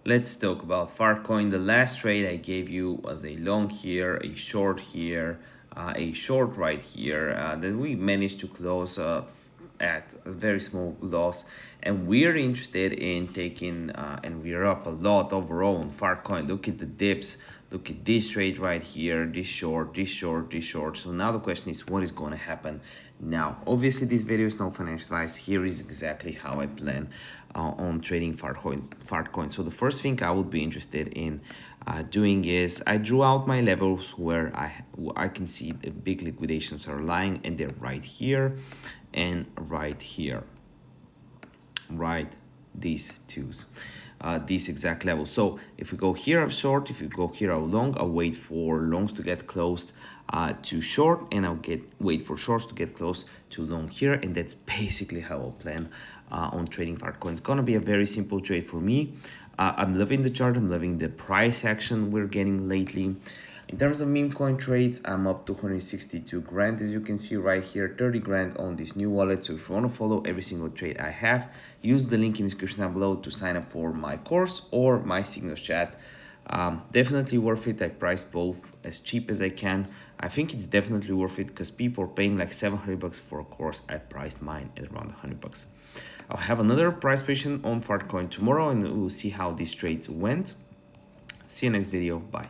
Let's talk about Fartcoin. The last trade I gave you was a long here, a short here, a short right here that we managed to close at a very small loss. And we're interested in taking, and we're up a lot overall on Fartcoin. Look at the dips. Look at this trade right here, this short, this short, this short. So now the question is, what is going to happen now? Obviously, this video is no financial advice. Here is exactly how I plan on trading Fartcoin. So the first thing I would be interested in doing is I drew out my levels where I can see the big liquidations are lying, and they're right here and right here. Right, these twos. These exact levels. So if we go here I'm short, if you go here I'm long, I'll wait for longs to get closed to short, and I'll wait for shorts to get close to long here, and that's basically how I'll plan on trading Fartcoin. It's gonna be a very simple trade for me. I'm loving the chart, I'm loving the price action we're getting lately. In terms of meme coin trades, I'm up to 162 grand, as you can see right here, 30 grand on this new wallet. So if you want to follow every single trade I have, use the link in the description down below to sign up for my course or my Signals chat. Definitely worth it. I priced both as cheap as I can. I think it's definitely worth it because people are paying like 700 bucks for a course. I priced mine at around 100 bucks. I'll have another price prediction on Fartcoin tomorrow, and we'll see how these trades went. See you next video. Bye.